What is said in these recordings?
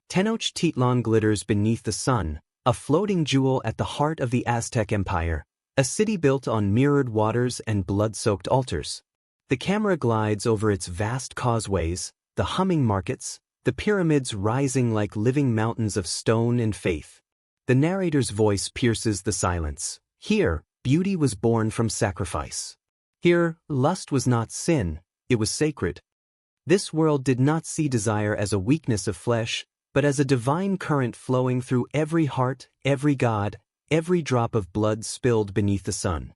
Tenochtitlan glitters beneath the sun, a floating jewel at the heart of the Aztec Empire, a city built on mirrored waters and blood-soaked altars. The camera glides over its vast causeways, the humming markets, the pyramids rising like living mountains of stone and faith. The narrator's voice pierces the silence. Here, beauty was born from sacrifice. Here, lust was not sin, it was sacred. This world did not see desire as a weakness of flesh, but as a divine current flowing through every heart, every god, every drop of blood spilled beneath the sun.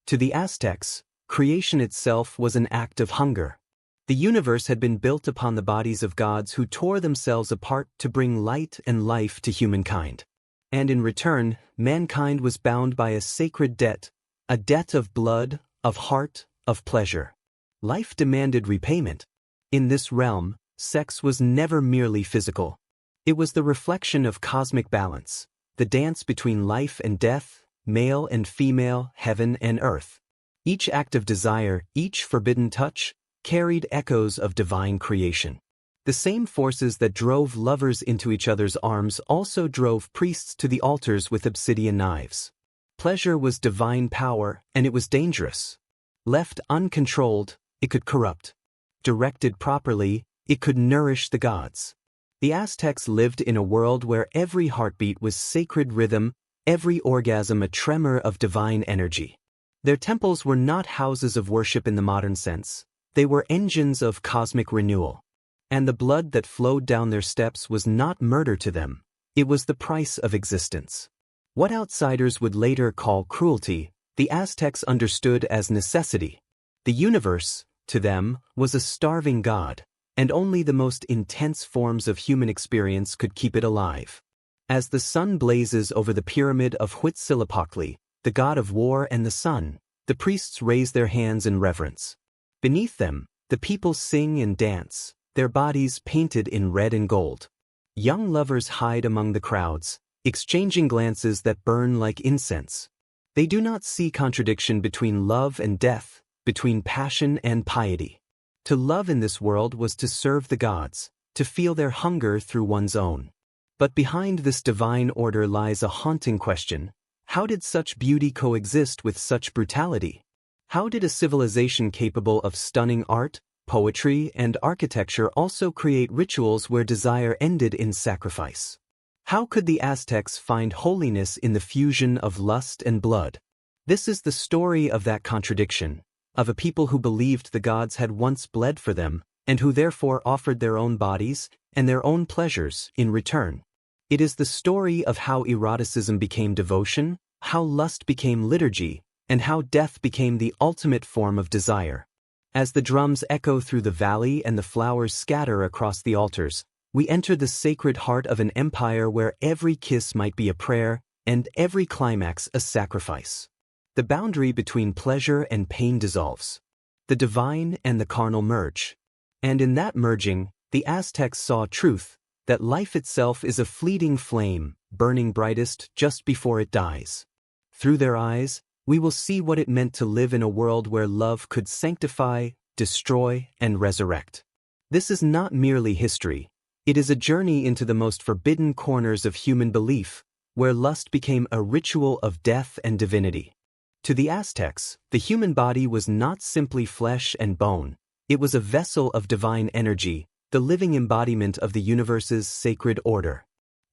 To the Aztecs, creation itself was an act of hunger. The universe had been built upon the bodies of gods who tore themselves apart to bring light and life to humankind. And in return, mankind was bound by a sacred debt, a debt of blood, of heart, of pleasure. Life demanded repayment. In this realm, sex was never merely physical. It was the reflection of cosmic balance, the dance between life and death, male and female, heaven and earth. Each act of desire, each forbidden touch, carried echoes of divine creation. The same forces that drove lovers into each other's arms also drove priests to the altars with obsidian knives. Pleasure was divine power, and it was dangerous. Left uncontrolled, it could corrupt. Directed properly, it could nourish the gods. The Aztecs lived in a world where every heartbeat was sacred rhythm, every orgasm a tremor of divine energy. Their temples were not houses of worship in the modern sense. They were engines of cosmic renewal. And the blood that flowed down their steps was not murder to them. It was the price of existence. What outsiders would later call cruelty, the Aztecs understood as necessity. The universe, to them, was a starving god, and only the most intense forms of human experience could keep it alive. As the sun blazes over the pyramid of Huitzilopochtli, the god of war and the sun, the priests raise their hands in reverence. Beneath them, the people sing and dance, their bodies painted in red and gold. Young lovers hide among the crowds, exchanging glances that burn like incense. They do not see contradiction between love and death, between passion and piety. To love in this world was to serve the gods, to feel their hunger through one's own. But behind this divine order lies a haunting question. How did such beauty coexist with such brutality? How did a civilization capable of stunning art, poetry, and architecture also create rituals where desire ended in sacrifice? How could the Aztecs find holiness in the fusion of lust and blood? This is the story of that contradiction, of a people who believed the gods had once bled for them, and who therefore offered their own bodies and their own pleasures in return. It is the story of how eroticism became devotion, how lust became liturgy, and how death became the ultimate form of desire. As the drums echo through the valley and the flowers scatter across the altars, we enter the sacred heart of an empire where every kiss might be a prayer and every climax a sacrifice. The boundary between pleasure and pain dissolves. The divine and the carnal merge. And in that merging, the Aztecs saw truth, that life itself is a fleeting flame, burning brightest just before it dies. Through their eyes, we will see what it meant to live in a world where love could sanctify, destroy, and resurrect. This is not merely history. It is a journey into the most forbidden corners of human belief, where lust became a ritual of death and divinity. To the Aztecs, the human body was not simply flesh and bone. It was a vessel of divine energy, the living embodiment of the universe's sacred order.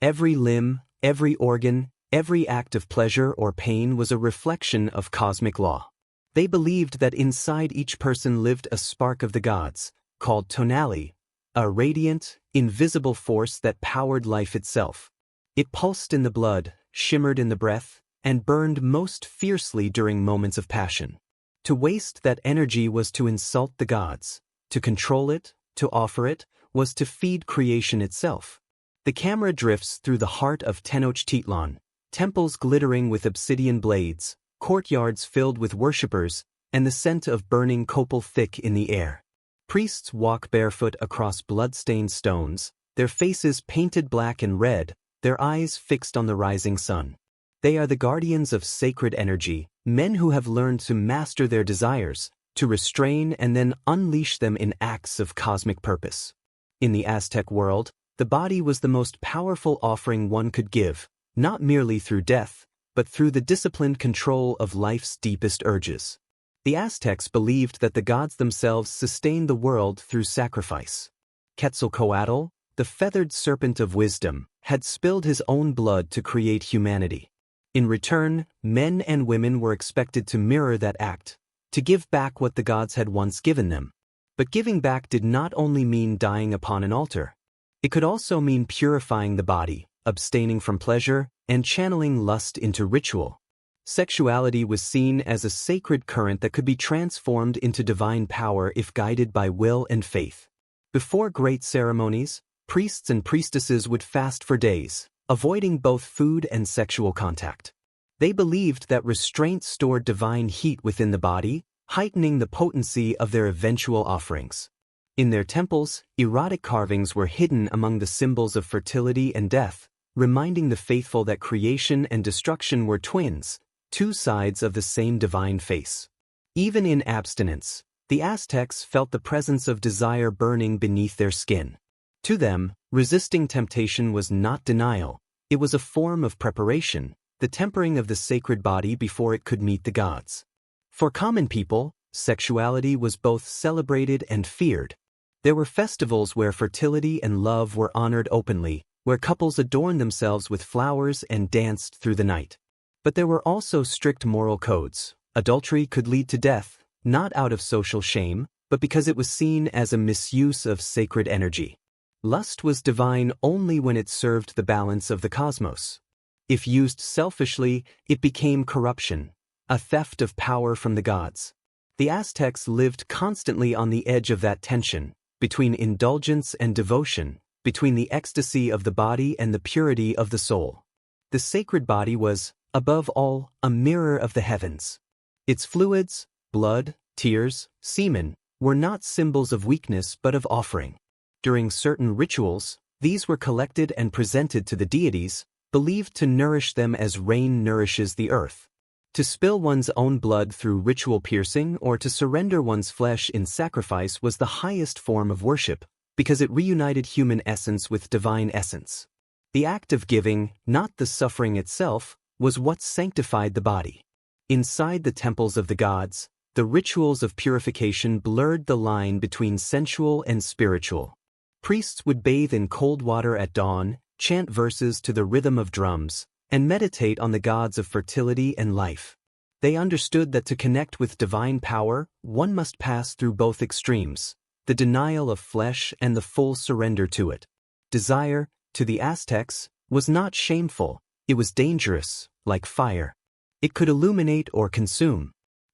Every limb, every organ, every act of pleasure or pain was a reflection of cosmic law. They believed that inside each person lived a spark of the gods, called tonali, a radiant, invisible force that powered life itself. It pulsed in the blood, shimmered in the breath, and burned most fiercely during moments of passion. To waste that energy was to insult the gods. To control it, to offer it, was to feed creation itself. The camera drifts through the heart of Tenochtitlan, temples glittering with obsidian blades, courtyards filled with worshippers, and the scent of burning copal thick in the air. Priests walk barefoot across blood-stained stones, their faces painted black and red, their eyes fixed on the rising sun. They are the guardians of sacred energy, men who have learned to master their desires, to restrain and then unleash them in acts of cosmic purpose. In the Aztec world, The body was the most powerful offering one could give, not merely through death, but through the disciplined control of life's deepest urges. The Aztecs believed that the gods themselves sustained the world through sacrifice. Quetzalcoatl, the feathered serpent of wisdom, had spilled his own blood to create humanity. In return, men and women were expected to mirror that act, to give back what the gods had once given them. But giving back did not only mean dying upon an altar. It could also mean purifying the body, abstaining from pleasure, and channeling lust into ritual. Sexuality was seen as a sacred current that could be transformed into divine power if guided by will and faith. Before great ceremonies, priests and priestesses would fast for days, avoiding both food and sexual contact. They believed that restraint stored divine heat within the body, heightening the potency of their eventual offerings. In their temples, erotic carvings were hidden among the symbols of fertility and death, reminding the faithful that creation and destruction were twins, two sides of the same divine face. Even in abstinence, the Aztecs felt the presence of desire burning beneath their skin. To them, resisting temptation was not denial, it was a form of preparation, the tempering of the sacred body before it could meet the gods. For common people, sexuality was both celebrated and feared. There were festivals where fertility and love were honored openly, where couples adorned themselves with flowers and danced through the night. But there were also strict moral codes. Adultery could lead to death, not out of social shame, but because it was seen as a misuse of sacred energy. Lust was divine only when it served the balance of the cosmos. If used selfishly, it became corruption, a theft of power from the gods. The Aztecs lived constantly on the edge of that tension, between indulgence and devotion, between the ecstasy of the body and the purity of the soul. The sacred body was, above all, a mirror of the heavens. Its fluids, blood, tears, semen, were not symbols of weakness but of offering. During certain rituals, these were collected and presented to the deities, believed to nourish them as rain nourishes the earth. To spill one's own blood through ritual piercing or to surrender one's flesh in sacrifice was the highest form of worship, because it reunited human essence with divine essence. The act of giving, not the suffering itself, was what sanctified the body. Inside the temples of the gods, the rituals of purification blurred the line between sensual and spiritual. Priests would bathe in cold water at dawn, chant verses to the rhythm of drums, and meditate on the gods of fertility and life. They understood that to connect with divine power, one must pass through both extremes, the denial of flesh and the full surrender to it. Desire, to the Aztecs, was not shameful, it was dangerous, like fire. It could illuminate or consume.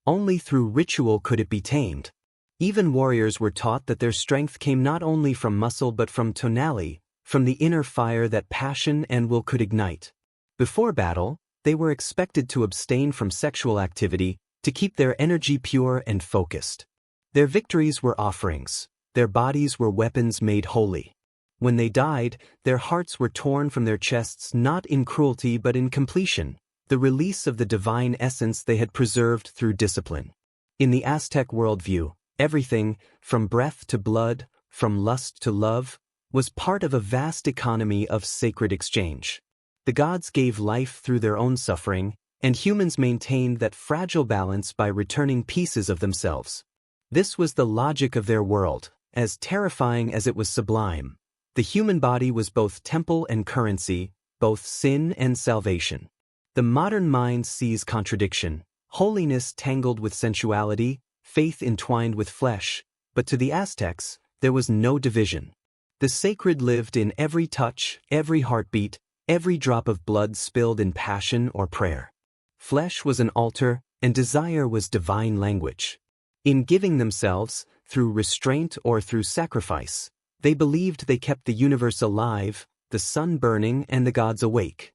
Only through ritual could it be tamed. Even warriors were taught that their strength came not only from muscle but from tonality, from the inner fire that passion and will could ignite. Before battle, they were expected to abstain from sexual activity, to keep their energy pure and focused. Their victories were offerings, their bodies were weapons made holy. When they died, their hearts were torn from their chests not in cruelty but in completion, the release of the divine essence they had preserved through discipline. In the Aztec worldview, everything, from breath to blood, from lust to love, was part of a vast economy of sacred exchange. The gods gave life through their own suffering, and humans maintained that fragile balance by returning pieces of themselves. This was the logic of their world, as terrifying as it was sublime. The human body was both temple and currency, both sin and salvation. The modern mind sees contradiction, holiness tangled with sensuality, faith entwined with flesh, but to the Aztecs, there was no division. The sacred lived in every touch, every heartbeat, every drop of blood spilled in passion or prayer. Flesh was an altar, and desire was divine language. In giving themselves, through restraint or through sacrifice, they believed they kept the universe alive, the sun burning and the gods awake.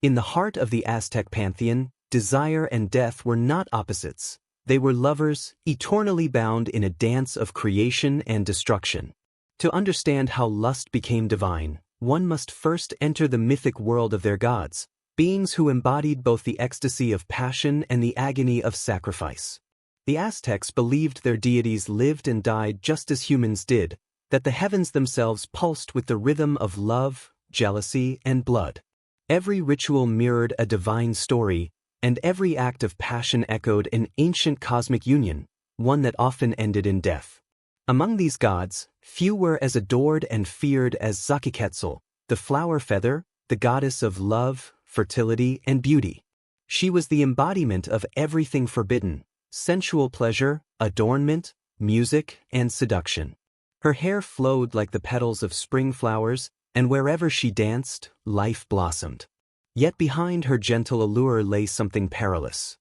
In the heart of the Aztec pantheon, desire and death were not opposites. They were lovers, eternally bound in a dance of creation and destruction. To understand how lust became divine, one must first enter the mythic world of their gods, beings who embodied both the ecstasy of passion and the agony of sacrifice. The Aztecs believed their deities lived and died just as humans did, that the heavens themselves pulsed with the rhythm of love, jealousy, and blood. Every ritual mirrored a divine story, and every act of passion echoed an ancient cosmic union, one that often ended in death. Among these gods, few were as adored and feared as AZTECS, the flower feather, the goddess of love, fertility, and beauty. She was the embodiment of everything forbidden: sensual pleasure, adornment, music, and seduction. Her hair flowed like the petals of spring flowers, and wherever she danced, life blossomed. Yet behind her gentle allure lay something perilous.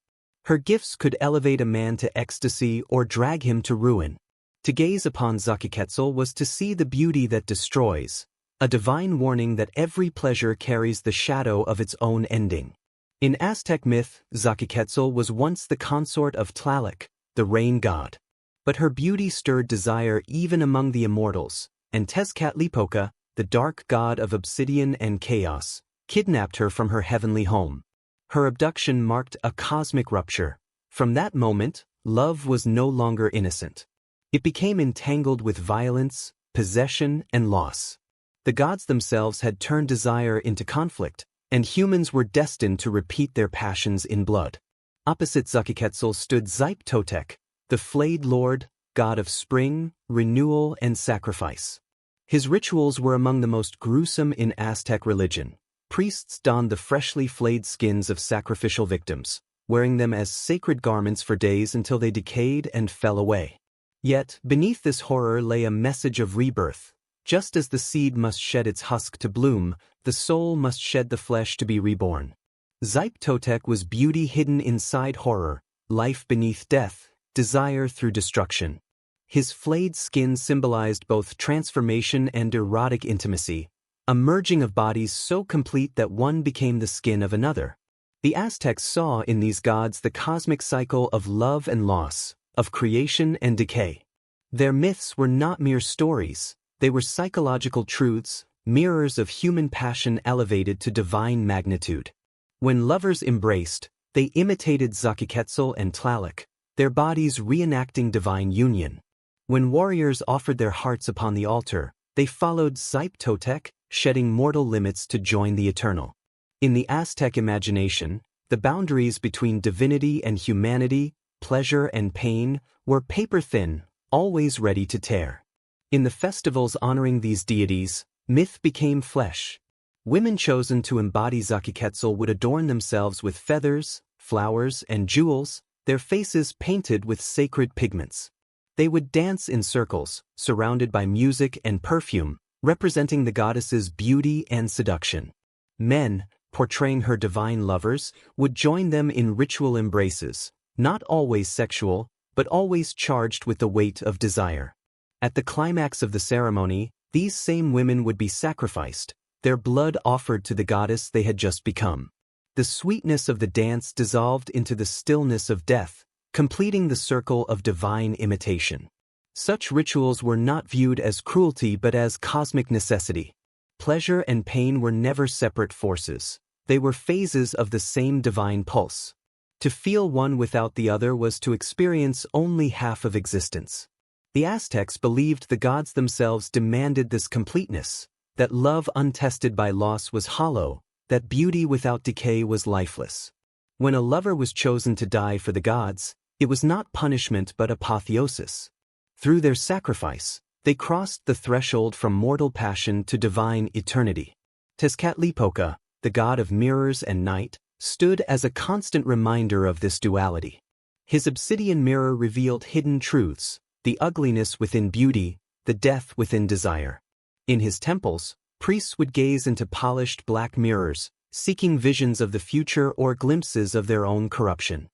Her gifts could elevate a man to ecstasy or drag him to ruin. To gaze upon AZTECS was to see the beauty that destroys, a divine warning that every pleasure carries the shadow of its own ending. In Aztec myth, AZTECS was once the consort of Tlaloc, the rain god. But her beauty stirred desire even among the immortals, and Tlazōlteōtl, the dark god of obsidian and chaos, kidnapped her from her heavenly home. Her abduction marked a cosmic rupture. From that moment, love was no longer innocent. It became entangled with violence, possession, and loss. The gods themselves had turned desire into conflict, and humans were destined to repeat their passions in blood. Opposite AZTECS stood Tlazōlteōtl, the flayed lord, god of spring, renewal, and sacrifice. His rituals were among the most gruesome in Aztec religion. Priests donned the freshly flayed skins of sacrificial victims, wearing them as sacred garments for days until they decayed and fell away. Yet, beneath this horror lay a message of rebirth. Just as the seed must shed its husk to bloom, the soul must shed the flesh to be reborn. Tlazōlteōtl was beauty hidden inside horror, life beneath death, desire through destruction. His flayed skin symbolized both transformation and erotic intimacy, a merging of bodies so complete that one became the skin of another. The Aztecs saw in these gods the cosmic cycle of love and loss, of creation and decay. Their myths were not mere stories, they were psychological truths, mirrors of human passion elevated to divine magnitude. When lovers embraced, they imitated AZTECS and Tlaloc, their bodies reenacting divine union. When warriors offered their hearts upon the altar, they followed Tlazōlteōtl, shedding mortal limits to join the eternal. In the Aztec imagination, the boundaries between divinity and humanity, pleasure and pain, were paper-thin, always ready to tear. In the festivals honoring these deities, myth became flesh. Women chosen to embody AZTECS would adorn themselves with feathers, flowers, and jewels, their faces painted with sacred pigments. They would dance in circles, surrounded by music and perfume, representing the goddess's beauty and seduction. Men, portraying her divine lovers, would join them in ritual embraces, not always sexual, but always charged with the weight of desire. At the climax of the ceremony, these same women would be sacrificed, their blood offered to the goddess they had just become. The sweetness of the dance dissolved into the stillness of death, completing the circle of divine imitation. Such rituals were not viewed as cruelty but as cosmic necessity. Pleasure and pain were never separate forces. They were phases of the same divine pulse. To feel one without the other was to experience only half of existence. The Aztecs believed the gods themselves demanded this completeness, that love untested by loss was hollow, that beauty without decay was lifeless. When a lover was chosen to die for the gods, it was not punishment but apotheosis. Through their sacrifice, they crossed the threshold from mortal passion to divine eternity. Tlazōlteōtl, the god of mirrors and night, stood as a constant reminder of this duality. His obsidian mirror revealed hidden truths, the ugliness within beauty, the death within desire. In his temples, priests would gaze into polished black mirrors, seeking visions of the future or glimpses of their own corruption.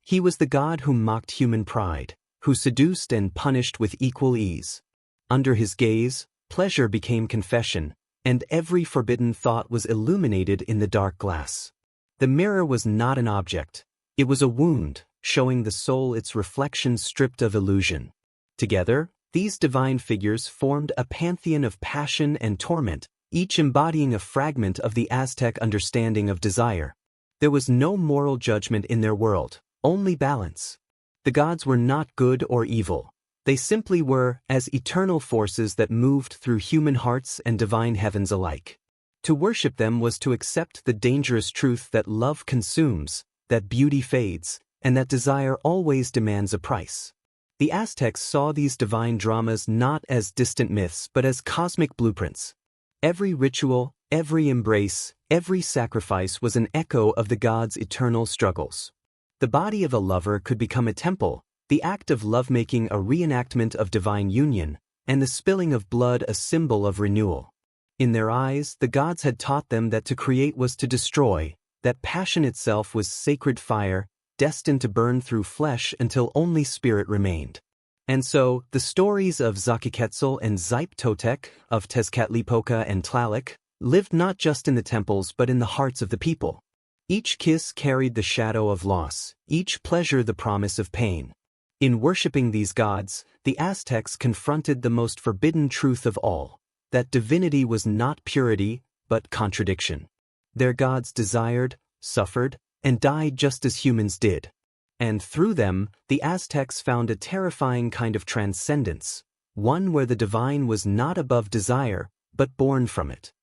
He was the god who mocked human pride, who seduced and punished with equal ease. Under his gaze, pleasure became confession, and every forbidden thought was illuminated in the dark glass. The mirror was not an object, it was a wound, showing the soul its reflection stripped of illusion. Together, these divine figures formed a pantheon of passion and torment, each embodying a fragment of the Aztec understanding of desire. There was no moral judgment in their world, only balance. The gods were not good or evil, They simply were as eternal forces that moved through human hearts and divine heavens alike. To worship them was to accept the dangerous truth that love consumes, that beauty fades, and that desire always demands a price. The Aztecs saw these divine dramas not as distant myths but as cosmic blueprints. Every ritual, every embrace, every sacrifice was an echo of the gods' eternal struggles. The body of a lover could become a temple, the act of lovemaking a reenactment of divine union, and the spilling of blood a symbol of renewal. In their eyes, the gods had taught them that to create was to destroy, that passion itself was sacred fire, destined to burn through flesh until only spirit remained. And so, the stories of AZTECS and Tlazōlteōtl, of Tezcatlipoca and Tlaloc, lived not just in the temples but in the hearts of the people. Each kiss carried the shadow of loss, each pleasure the promise of pain. In worshipping these gods, the Aztecs confronted the most forbidden truth of all, that divinity was not purity, but contradiction. Their gods desired, suffered, and died just as humans did. And through them, the Aztecs found a terrifying kind of transcendence, one where the divine was not above desire, but born from it.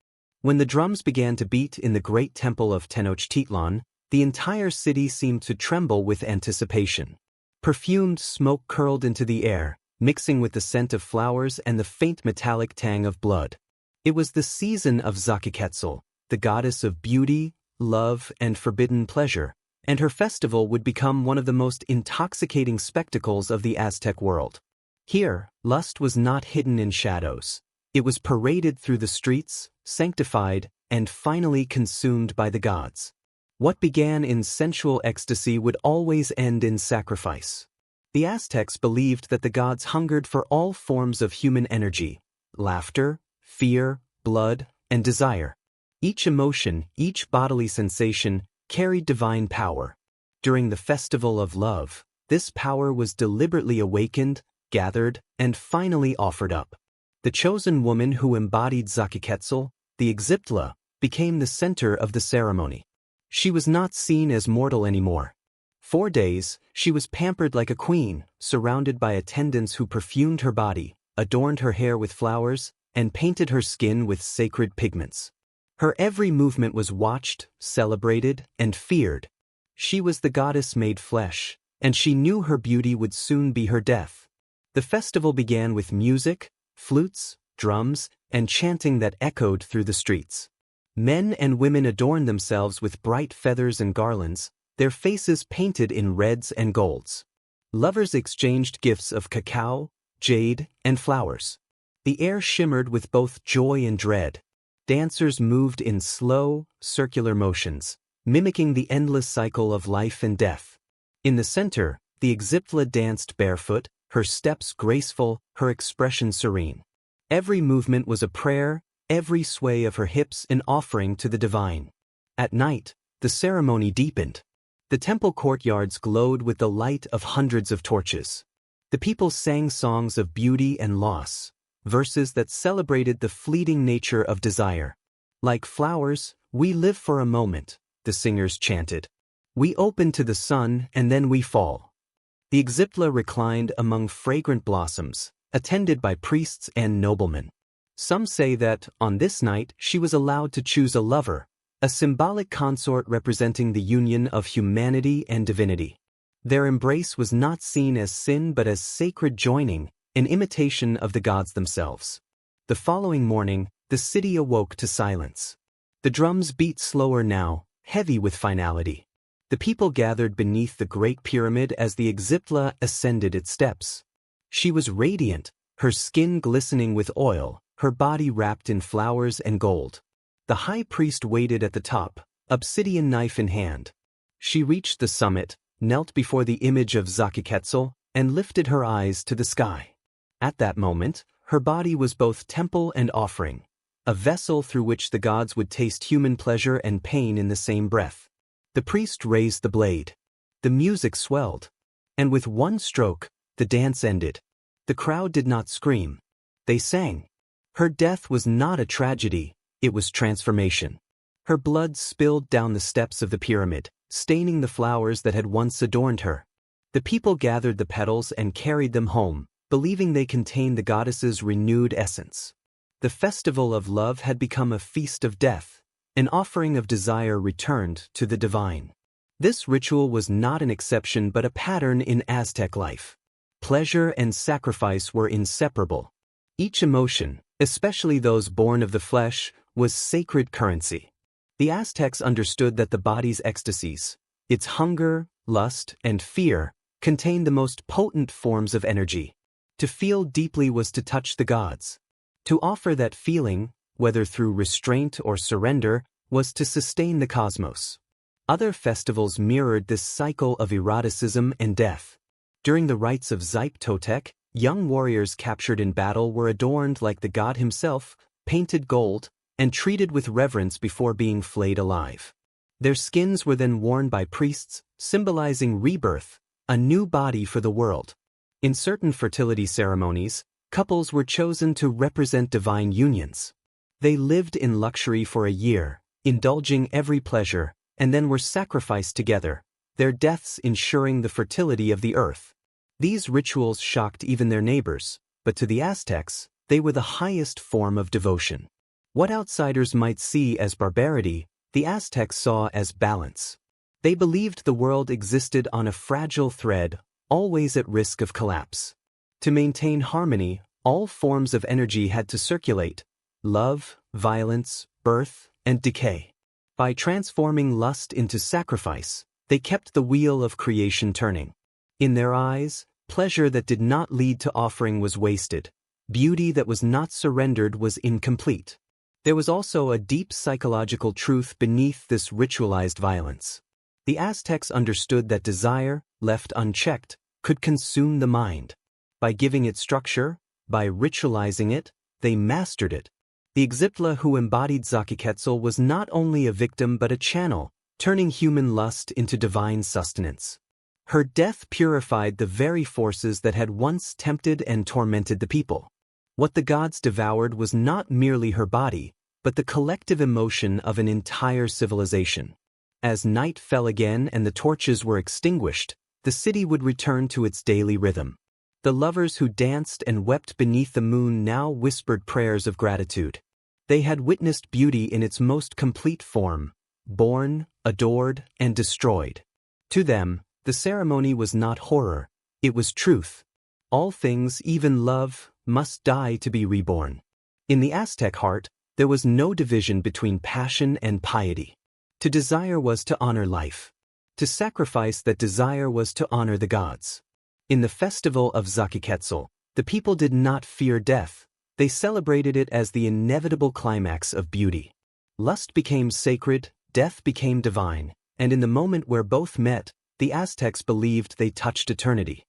When the drums began to beat in the great temple of Tenochtitlan, the entire city seemed to tremble with anticipation. Perfumed smoke curled into the air, mixing with the scent of flowers and the faint metallic tang of blood. It was the season of AZTECS, the goddess of beauty, love, and forbidden pleasure, and her festival would become one of the most intoxicating spectacles of the Aztec world. Here, lust was not hidden in shadows. It was paraded through the streets, sanctified, and finally consumed by the gods. What began in sensual ecstasy would always end in sacrifice. The Aztecs believed that the gods hungered for all forms of human energy: laughter, fear, blood, and desire. Each emotion, each bodily sensation, carried divine power. During the festival of love, this power was deliberately awakened, gathered, and finally offered up. The chosen woman who embodied AZTECS, the AZTECS, became the center of the ceremony. She was not seen as mortal anymore. 4 days, she was pampered like a queen, surrounded by attendants who perfumed her body, adorned her hair with flowers, and painted her skin with sacred pigments. Her every movement was watched, celebrated, and feared. She was the goddess made flesh, and she knew her beauty would soon be her death. The festival began with music, flutes, drums, and chanting that echoed through the streets. Men and women adorned themselves with bright feathers and garlands, their faces painted in reds and golds. Lovers exchanged gifts of cacao, jade, and flowers. The air shimmered with both joy and dread. Dancers moved in slow, circular motions, mimicking the endless cycle of life and death. In the center, the AZTECS danced barefoot, her steps graceful, her expression serene. Every movement was a prayer, every sway of her hips an offering to the divine. At night, the ceremony deepened. The temple courtyards glowed with the light of hundreds of torches. The people sang songs of beauty and loss, verses that celebrated the fleeting nature of desire. Like flowers, we live for a moment, the singers chanted. We open to the sun and then we fall. The AZTECS reclined among fragrant blossoms, attended by priests and noblemen. Some say that, on this night, she was allowed to choose a lover, a symbolic consort representing the union of humanity and divinity. Their embrace was not seen as sin but as sacred joining, an imitation of the gods themselves. The following morning, the city awoke to silence. The drums beat slower now, heavy with finality. The people gathered beneath the Great Pyramid as the AZTECS ascended its steps. She was radiant, her skin glistening with oil, her body wrapped in flowers and gold. The high priest waited at the top, obsidian knife in hand. She reached the summit, knelt before the image of AZTECS, and lifted her eyes to the sky. At that moment, her body was both temple and offering, a vessel through which the gods would taste human pleasure and pain in the same breath. The priest raised the blade. The music swelled. And with one stroke, the dance ended. The crowd did not scream. They sang. Her death was not a tragedy, it was transformation. Her blood spilled down the steps of the pyramid, staining the flowers that had once adorned her. The people gathered the petals and carried them home, believing they contained the goddess's renewed essence. The festival of love had become a feast of death, an offering of desire returned to the divine. This ritual was not an exception but a pattern in Aztec life. Pleasure and sacrifice were inseparable. Each emotion, especially those born of the flesh, was sacred currency. The Aztecs understood that the body's ecstasies, its hunger, lust, and fear, contained the most potent forms of energy. To feel deeply was to touch the gods. To offer that feeling, whether through restraint or surrender, was to sustain the cosmos. Other festivals mirrored this cycle of eroticism and death. During the rites of Tlazōlteōtl, young warriors captured in battle were adorned like the god himself, painted gold, and treated with reverence before being flayed alive. Their skins were then worn by priests, symbolizing rebirth, a new body for the world. In certain fertility ceremonies, couples were chosen to represent divine unions. They lived in luxury for a year, indulging every pleasure, and then were sacrificed together, their deaths ensuring the fertility of the earth. These rituals shocked even their neighbors, but to the Aztecs, they were the highest form of devotion. What outsiders might see as barbarity, the Aztecs saw as balance. They believed the world existed on a fragile thread, always at risk of collapse. To maintain harmony, all forms of energy had to circulate: love, violence, birth, and decay. By transforming lust into sacrifice, they kept the wheel of creation turning. In their eyes, pleasure that did not lead to offering was wasted. Beauty that was not surrendered was incomplete. There was also a deep psychological truth beneath this ritualized violence. The Aztecs understood that desire, left unchecked, could consume the mind. By giving it structure, by ritualizing it, they mastered it. The Aztec who embodied Tlazōlteōtl was not only a victim but a channel, turning human lust into divine sustenance. Her death purified the very forces that had once tempted and tormented the people. What the gods devoured was not merely her body, but the collective emotion of an entire civilization. As night fell again and the torches were extinguished, the city would return to its daily rhythm. The lovers who danced and wept beneath the moon now whispered prayers of gratitude. They had witnessed beauty in its most complete form, born, adored, and destroyed. To them, the ceremony was not horror, it was truth. All things, even love, must die to be reborn. In the Aztec heart, there was no division between passion and piety. To desire was to honor life. To sacrifice that desire was to honor the gods. In the festival of Tlazōlteōtl, the people did not fear death, they celebrated it as the inevitable climax of beauty. Lust became sacred, death became divine, and in the moment where both met, the Aztecs believed they touched eternity.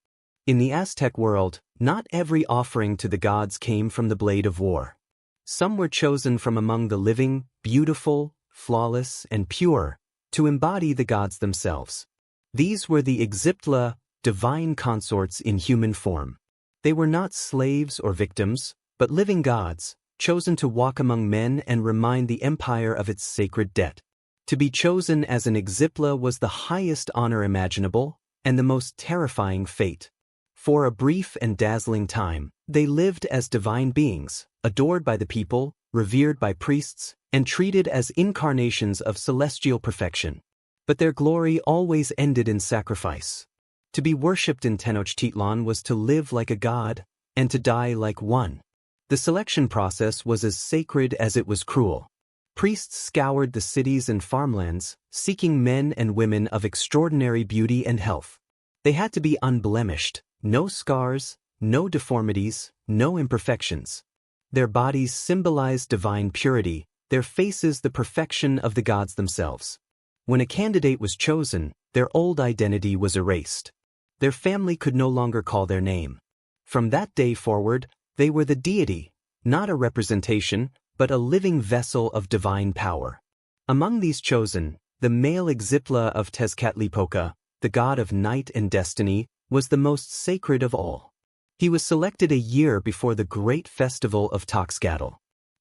In the Aztec world, not every offering to the gods came from the blade of war. Some were chosen from among the living, beautiful, flawless, and pure, to embody the gods themselves. These were the AZTECS, divine consorts in human form. They were not slaves or victims, but living gods, chosen to walk among men and remind the empire of its sacred debt. To be chosen as an AZTECS was the highest honor imaginable, and the most terrifying fate. For a brief and dazzling time, they lived as divine beings, adored by the people, revered by priests, and treated as incarnations of celestial perfection. But their glory always ended in sacrifice. To be worshipped in Tenochtitlan was to live like a god, and to die like one. The selection process was as sacred as it was cruel. Priests scoured the cities and farmlands, seeking men and women of extraordinary beauty and health. They had to be unblemished, no scars, no deformities, no imperfections. Their bodies symbolized divine purity, their faces the perfection of the gods themselves. When a candidate was chosen, their old identity was erased. Their family could no longer call their name. From that day forward, they were the deity, not a representation, but a living vessel of divine power. Among these chosen, the male AZTECS of Tlazōlteōtl, the god of night and destiny, was the most sacred of all. He was selected a year before the great festival of Tlazōlteōtl.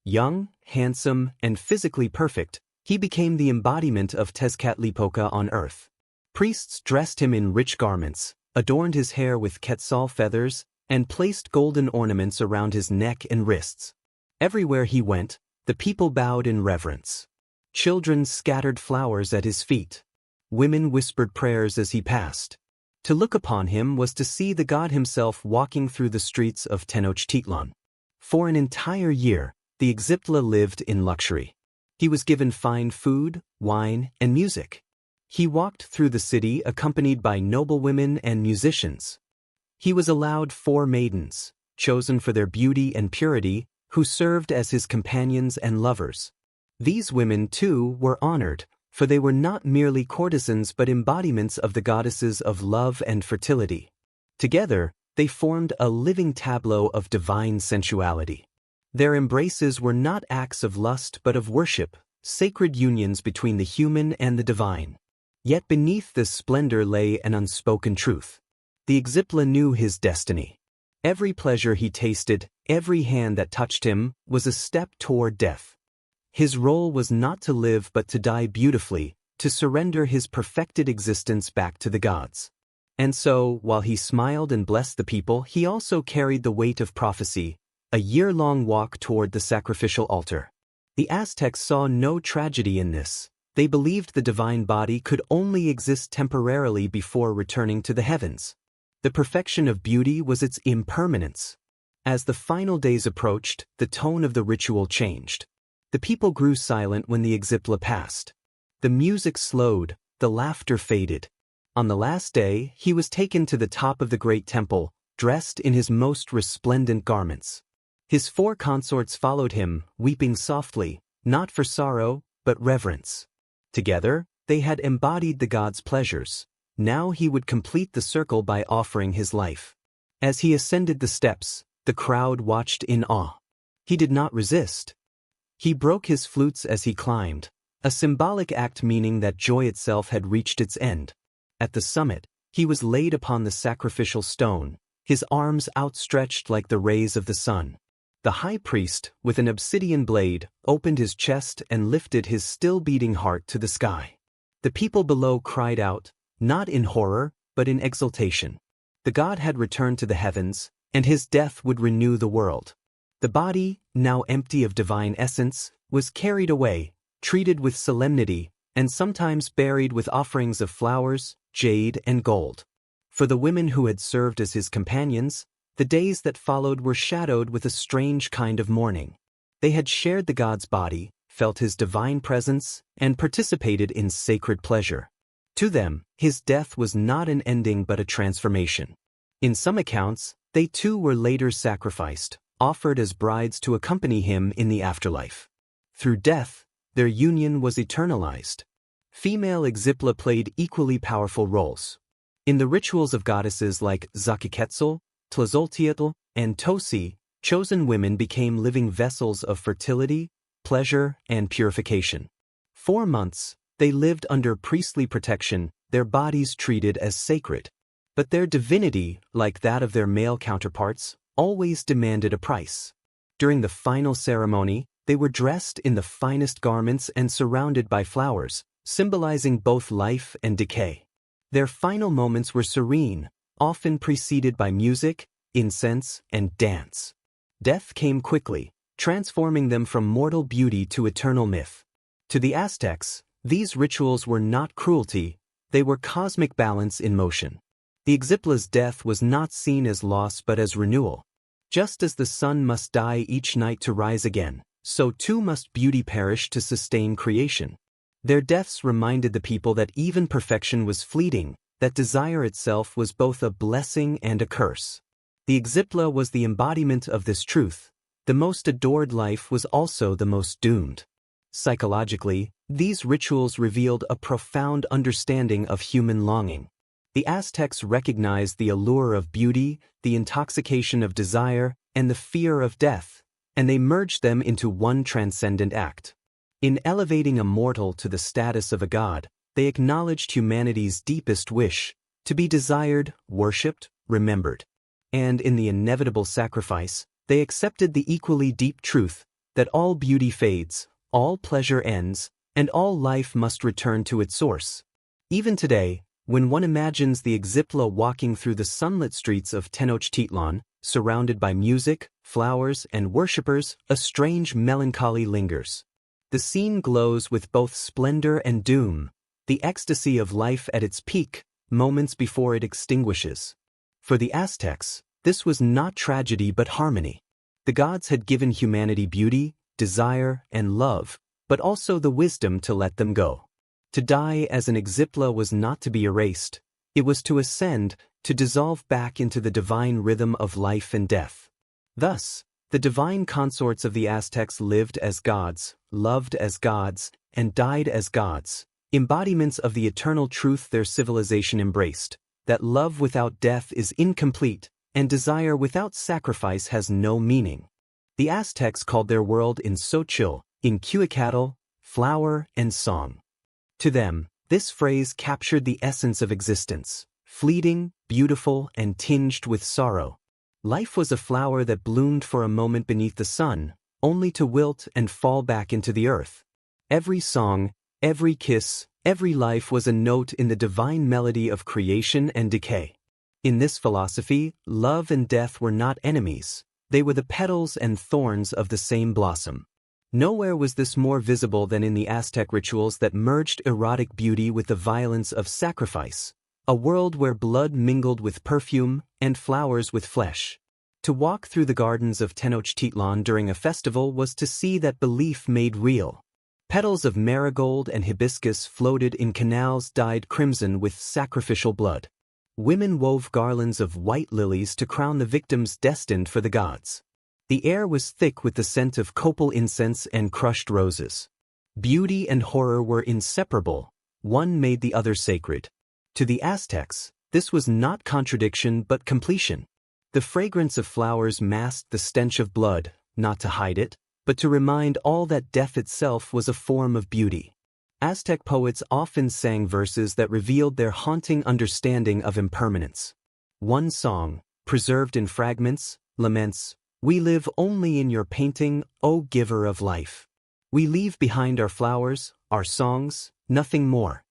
Young, handsome, and physically perfect, he became the embodiment of Tlazōlteōtl on earth. Priests dressed him in rich garments, adorned his hair with quetzal feathers, and placed golden ornaments around his neck and wrists. Everywhere he went, the people bowed in reverence. Children scattered flowers at his feet. Women whispered prayers as he passed. To look upon him was to see the god himself walking through the streets of Tenochtitlan. For an entire year, the AZTECS lived in luxury. He was given fine food, wine, and music. He walked through the city accompanied by noblewomen and musicians. He was allowed 4 maidens, chosen for their beauty and purity, who served as his companions and lovers. These women, too, were honored, for they were not merely courtesans but embodiments of the goddesses of love and fertility. Together, they formed a living tableau of divine sensuality. Their embraces were not acts of lust but of worship, sacred unions between the human and the divine. Yet beneath this splendor lay an unspoken truth. The AZTECS knew his destiny. Every pleasure he tasted, every hand that touched him, was a step toward death. His role was not to live but to die beautifully, to surrender his perfected existence back to the gods. And so, while he smiled and blessed the people, he also carried the weight of prophecy, a year-long walk toward the sacrificial altar. The Aztecs saw no tragedy in this. They believed the divine body could only exist temporarily before returning to the heavens. The perfection of beauty was its impermanence. As the final days approached, the tone of the ritual changed. The people grew silent when the AZTECS passed. The music slowed, the laughter faded. On the last day, he was taken to the top of the great temple, dressed in his most resplendent garments. His 4 consorts followed him, weeping softly, not for sorrow, but reverence. Together, they had embodied the god's pleasures. Now he would complete the circle by offering his life. As he ascended the steps, the crowd watched in awe. He did not resist. He broke his flutes as he climbed, a symbolic act meaning that joy itself had reached its end. At the summit, he was laid upon the sacrificial stone, his arms outstretched like the rays of the sun. The high priest, with an obsidian blade, opened his chest and lifted his still-beating heart to the sky. The people below cried out, not in horror, but in exultation. The god had returned to the heavens, and his death would renew the world. The body, now empty of divine essence, was carried away, treated with solemnity, and sometimes buried with offerings of flowers, jade, and gold. For the women who had served as his companions, the days that followed were shadowed with a strange kind of mourning. They had shared the god's body, felt his divine presence, and participated in sacred pleasure. To them, his death was not an ending but a transformation. In some accounts, they too were later sacrificed, offered as brides to accompany him in the afterlife. Through death, their union was eternalized. Female AZTECS played equally powerful roles. In the rituals of goddesses like Tlazōlteōtl, Tlazōlteōtl, and Tosi, chosen women became living vessels of fertility, pleasure, and purification. 4 months, they lived under priestly protection, their bodies treated as sacred. But their divinity, like that of their male counterparts, always demanded a price. During the final ceremony, they were dressed in the finest garments and surrounded by flowers, symbolizing both life and decay. Their final moments were serene, often preceded by music, incense, and dance. Death came quickly, transforming them from mortal beauty to eternal myth. To the Aztecs, these rituals were not cruelty, they were cosmic balance in motion. The AZTECS' death was not seen as loss but as renewal. Just as the sun must die each night to rise again, so too must beauty perish to sustain creation. Their deaths reminded the people that even perfection was fleeting, that desire itself was both a blessing and a curse. The AZTECS was the embodiment of this truth. The most adored life was also the most doomed. Psychologically, these rituals revealed a profound understanding of human longing. The Aztecs recognized the allure of beauty, the intoxication of desire, and the fear of death, and they merged them into one transcendent act. In elevating a mortal to the status of a god, they acknowledged humanity's deepest wish, to be desired, worshipped, remembered. And in the inevitable sacrifice, they accepted the equally deep truth that all beauty fades, all pleasure ends, and all life must return to its source. Even today, when one imagines the AZTECS walking through the sunlit streets of Tenochtitlan, surrounded by music, flowers, and worshippers, a strange melancholy lingers. The scene glows with both splendor and doom, the ecstasy of life at its peak, moments before it extinguishes. For the Aztecs, this was not tragedy but harmony. The gods had given humanity beauty, desire, and love, but also the wisdom to let them go. To die as an Exipla was not to be erased, it was to ascend, to dissolve back into the divine rhythm of life and death. Thus, the divine consorts of the Aztecs lived as gods, loved as gods, and died as gods, embodiments of the eternal truth their civilization embraced, that love without death is incomplete, and desire without sacrifice has no meaning. The Aztecs called their world Tlazōlteōtl, unchecked, flower, and song. To them, this phrase captured the essence of existence, fleeting, beautiful, and tinged with sorrow. Life was a flower that bloomed for a moment beneath the sun, only to wilt and fall back into the earth. Every song, every kiss, every life was a note in the divine melody of creation and decay. In this philosophy, love and death were not enemies, they were the petals and thorns of the same blossom. Nowhere was this more visible than in the Aztec rituals that merged erotic beauty with the violence of sacrifice, a world where blood mingled with perfume and flowers with flesh. To walk through the gardens of Tenochtitlan during a festival was to see that belief made real. Petals of marigold and hibiscus floated in canals dyed crimson with sacrificial blood. Women wove garlands of white lilies to crown the victims destined for the gods. The air was thick with the scent of copal incense and crushed roses. Beauty and horror were inseparable, one made the other sacred. To the Aztecs, this was not contradiction but completion. The fragrance of flowers masked the stench of blood, not to hide it, but to remind all that death itself was a form of beauty. Aztec poets often sang verses that revealed their haunting understanding of impermanence. One song, preserved in fragments, laments, "We live only in your painting, O giver of life. We leave behind our flowers, our songs, nothing more."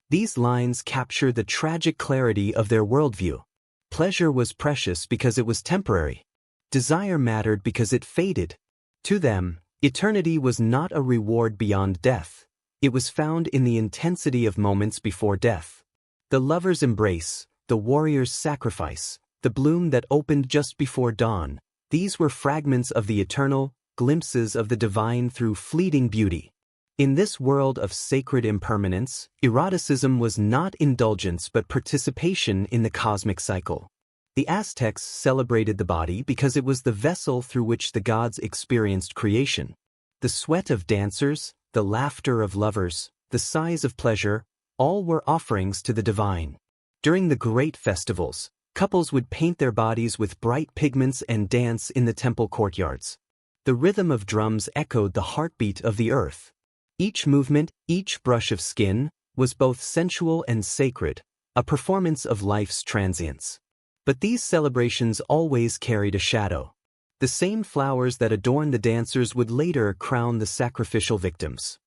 These lines capture the tragic clarity of their worldview. Pleasure was precious because it was temporary. Desire mattered because it faded. To them, eternity was not a reward beyond death. It was found in the intensity of moments before death. The lover's embrace, the warrior's sacrifice, the bloom that opened just before dawn, these were fragments of the eternal, glimpses of the divine through fleeting beauty. In this world of sacred impermanence, eroticism was not indulgence but participation in the cosmic cycle. The Aztecs celebrated the body because it was the vessel through which the gods experienced creation. The sweat of dancers, the laughter of lovers, the sighs of pleasure, all were offerings to the divine. During the great festivals, couples would paint their bodies with bright pigments and dance in the temple courtyards. The rhythm of drums echoed the heartbeat of the earth. Each movement, each brush of skin, was both sensual and sacred, a performance of life's transience. But these celebrations always carried a shadow. The same flowers that adorned the dancers would later crown the sacrificial victims.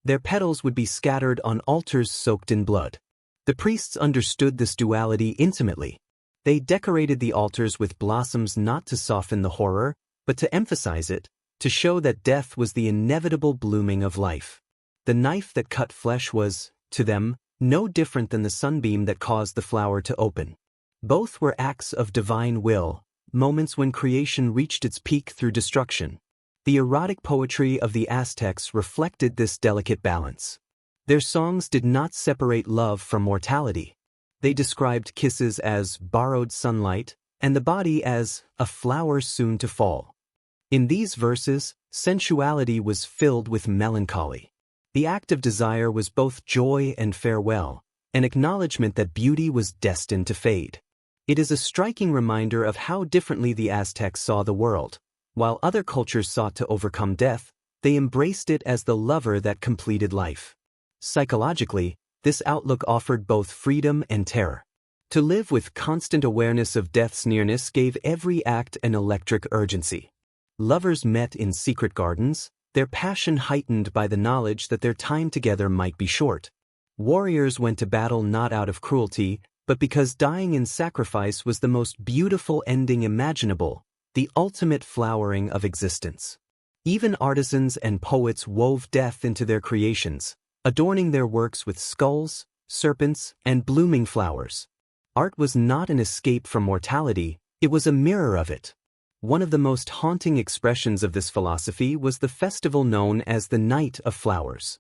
Their petals would be scattered on altars soaked in blood. The priests understood this duality intimately. They decorated the altars with blossoms not to soften the horror, but to emphasize it, to show that death was the inevitable blooming of life. The knife that cut flesh was, to them, no different than the sunbeam that caused the flower to open. Both were acts of divine will, moments when creation reached its peak through destruction. The erotic poetry of the Aztecs reflected this delicate balance. Their songs did not separate love from mortality. They described kisses as borrowed sunlight, and the body as a flower soon to fall. In these verses, sensuality was filled with melancholy. The act of desire was both joy and farewell, an acknowledgement that beauty was destined to fade. It is a striking reminder of how differently the Aztecs saw the world. While other cultures sought to overcome death, they embraced it as the lover that completed life. Psychologically, this outlook offered both freedom and terror. To live with constant awareness of death's nearness gave every act an electric urgency. Lovers met in secret gardens, their passion heightened by the knowledge that their time together might be short. Warriors went to battle not out of cruelty, but because dying in sacrifice was the most beautiful ending imaginable, the ultimate flowering of existence. Even artisans and poets wove death into their creations, adorning their works with skulls, serpents, and blooming flowers. Art was not an escape from mortality, it was a mirror of it. One of the most haunting expressions of this philosophy was the festival known as the Night of Flowers.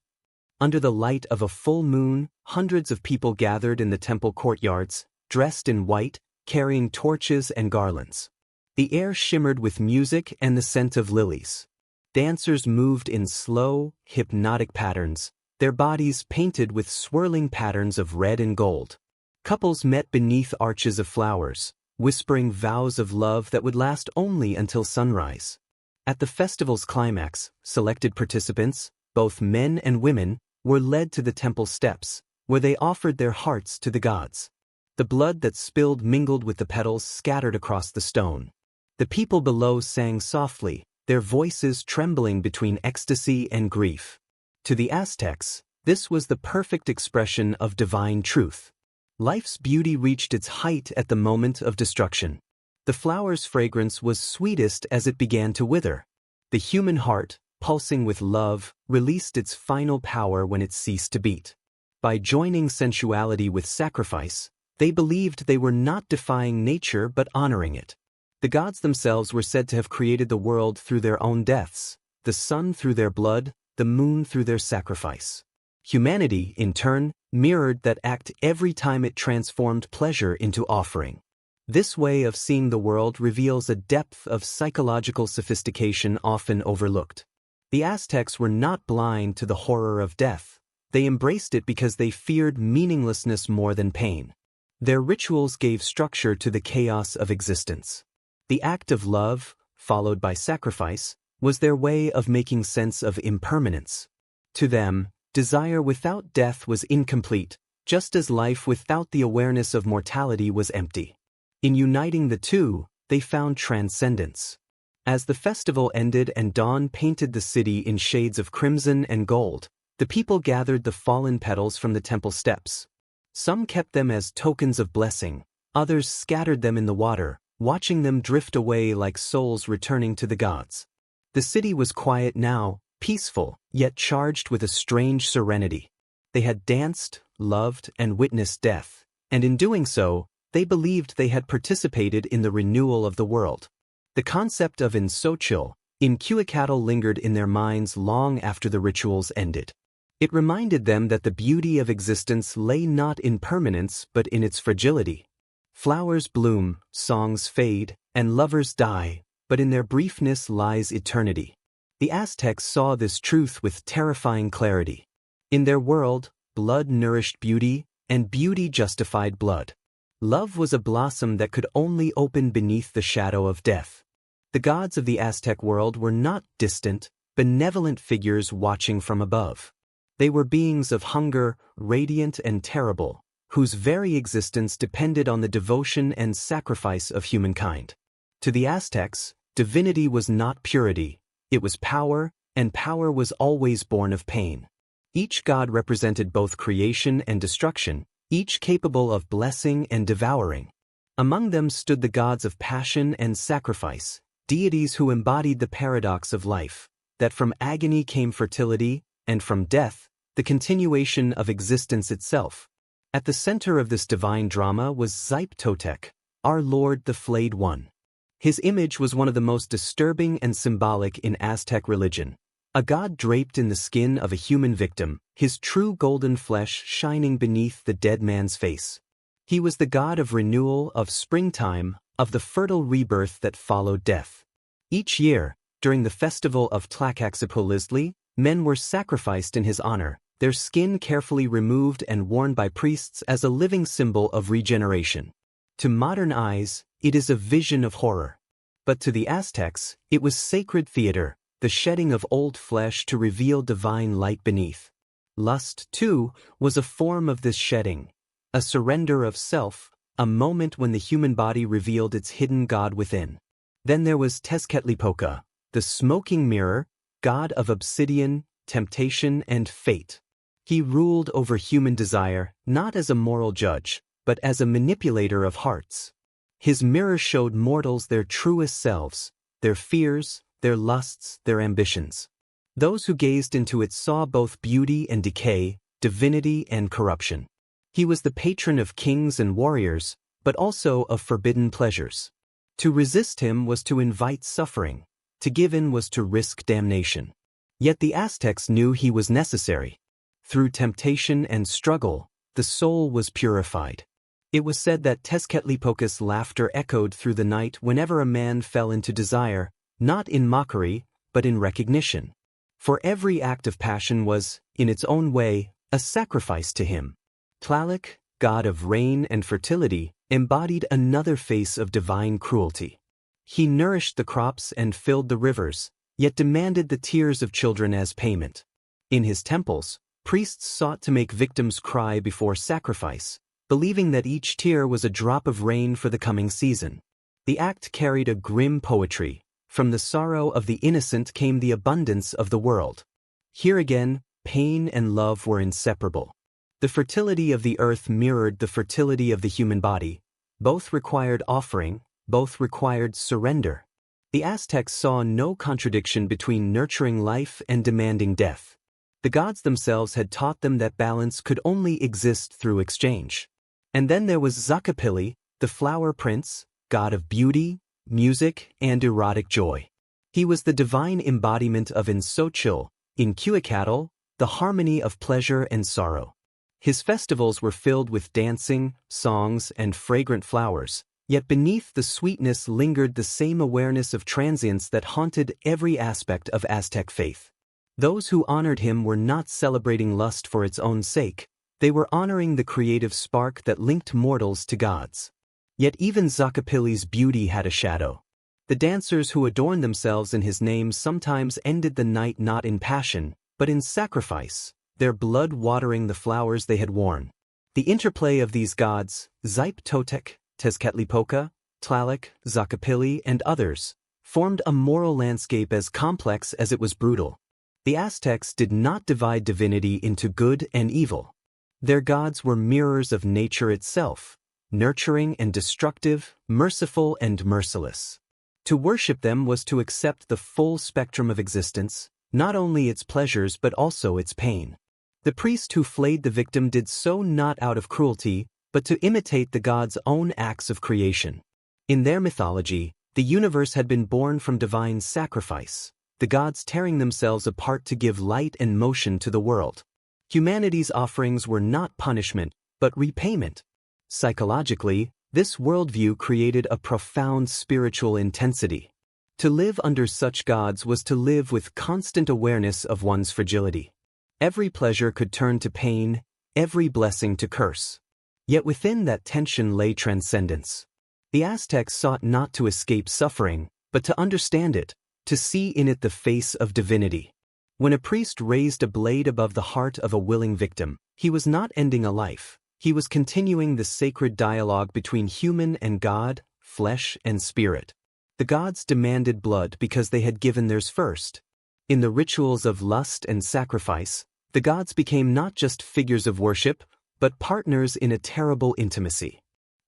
Under the light of a full moon, hundreds of people gathered in the temple courtyards, dressed in white, carrying torches and garlands. The air shimmered with music and the scent of lilies. Dancers moved in slow, hypnotic patterns, their bodies painted with swirling patterns of red and gold. Couples met beneath arches of flowers, whispering vows of love that would last only until sunrise. At the festival's climax, selected participants, both men and women, were led to the temple steps, where they offered their hearts to the gods. The blood that spilled mingled with the petals scattered across the stone. The people below sang softly, their voices trembling between ecstasy and grief. To the Aztecs, this was the perfect expression of divine truth. Life's beauty reached its height at the moment of destruction. The flower's fragrance was sweetest as it began to wither. The human heart, pulsing with love, released its final power when it ceased to beat. By joining sensuality with sacrifice, they believed they were not defying nature but honoring it. The gods themselves were said to have created the world through their own deaths, the sun through their blood, the moon through their sacrifice. Humanity, in turn, mirrored that act every time it transformed pleasure into offering. This way of seeing the world reveals a depth of psychological sophistication often overlooked. The Aztecs were not blind to the horror of death. They embraced it because they feared meaninglessness more than pain. Their rituals gave structure to the chaos of existence. The act of love, followed by sacrifice, was their way of making sense of impermanence. To them, desire without death was incomplete, just as life without the awareness of mortality was empty. In uniting the two, they found transcendence. As the festival ended and dawn painted the city in shades of crimson and gold, the people gathered the fallen petals from the temple steps. Some kept them as tokens of blessing, others scattered them in the water, watching them drift away like souls returning to the gods. The city was quiet now, peaceful, yet charged with a strange serenity. They had danced, loved, and witnessed death, and in doing so, they believed they had participated in the renewal of the world. The concept of Tlazōlteōtl lingered in their minds long after the rituals ended. It reminded them that the beauty of existence lay not in permanence but in its fragility. Flowers bloom, songs fade, and lovers die, but in their briefness lies eternity. The Aztecs saw this truth with terrifying clarity. In their world, blood nourished beauty, and beauty justified blood. Love was a blossom that could only open beneath the shadow of death. The gods of the Aztec world were not distant, benevolent figures watching from above. They were beings of hunger, radiant and terrible, whose very existence depended on the devotion and sacrifice of humankind. To the Aztecs, divinity was not purity, it was power, and power was always born of pain. Each god represented both creation and destruction, each capable of blessing and devouring. Among them stood the gods of passion and sacrifice, deities who embodied the paradox of life, that from agony came fertility, and from death, the continuation of existence itself. At the center of this divine drama was Tlazōlteōtl, our Lord the Flayed One. His image was one of the most disturbing and symbolic in Aztec religion. A god draped in the skin of a human victim, his true golden flesh shining beneath the dead man's face. He was the god of renewal, of springtime, of the fertile rebirth that followed death. Each year, during the festival of Tlazōlteōtl, men were sacrificed in his honor, their skin carefully removed and worn by priests as a living symbol of regeneration. To modern eyes, it is a vision of horror. But to the Aztecs, it was sacred theater, the shedding of old flesh to reveal divine light beneath. Lust, too, was a form of this shedding, a surrender of self, a moment when the human body revealed its hidden god within. Then there was Tlazōlteōtl, the smoking mirror, god of obsidian, temptation, and fate. He ruled over human desire, not as a moral judge, but as a manipulator of hearts. His mirror showed mortals their truest selves, their fears, their lusts, their ambitions. Those who gazed into it saw both beauty and decay, divinity and corruption. He was the patron of kings and warriors, but also of forbidden pleasures. To resist him was to invite suffering. To give in was to risk damnation. Yet the Aztecs knew he was necessary. Through temptation and struggle, the soul was purified. It was said that Tezcatlipoca's laughter echoed through the night whenever a man fell into desire, not in mockery, but in recognition. For every act of passion was, in its own way, a sacrifice to him. Tlaloc, god of rain and fertility, embodied another face of divine cruelty. He nourished the crops and filled the rivers, yet demanded the tears of children as payment. In his temples, priests sought to make victims cry before sacrifice, believing that each tear was a drop of rain for the coming season. The act carried a grim poetry. From the sorrow of the innocent came the abundance of the world. Here again, pain and love were inseparable. The fertility of the earth mirrored the fertility of the human body. Both required offering, both required surrender. The Aztecs saw no contradiction between nurturing life and demanding death. The gods themselves had taught them that balance could only exist through exchange. And then there was Tlazōlteōtl, the flower prince, god of beauty, music, and erotic joy. He was the divine embodiment of unchecked, the harmony of pleasure and sorrow. His festivals were filled with dancing, songs, and fragrant flowers, yet beneath the sweetness lingered the same awareness of transience that haunted every aspect of Aztec faith. Those who honored him were not celebrating lust for its own sake, they were honoring the creative spark that linked mortals to gods. Yet even Tlazōlteōtl's beauty had a shadow. The dancers who adorned themselves in his name sometimes ended the night not in passion, but in sacrifice, their blood watering the flowers they had worn. The interplay of these gods, AZTECS, Tezcatlipoca, Tlaloc, Tlazōlteōtl, and others, formed a moral landscape as complex as it was brutal. The Aztecs did not divide divinity into good and evil. Their gods were mirrors of nature itself, nurturing and destructive, merciful and merciless. To worship them was to accept the full spectrum of existence, not only its pleasures but also its pain. The priest who flayed the victim did so not out of cruelty, but to imitate the gods' own acts of creation. In their mythology, the universe had been born from divine sacrifice, the gods tearing themselves apart to give light and motion to the world. Humanity's offerings were not punishment, but repayment. Psychologically, this worldview created a profound spiritual intensity. To live under such gods was to live with constant awareness of one's fragility. Every pleasure could turn to pain, every blessing to curse. Yet within that tension lay transcendence. The Aztecs sought not to escape suffering, but to understand it, to see in it the face of divinity. When a priest raised a blade above the heart of a willing victim, he was not ending a life. He was continuing the sacred dialogue between human and God, flesh and spirit. The gods demanded blood because they had given theirs first. In the rituals of lust and sacrifice, the gods became not just figures of worship, but partners in a terrible intimacy.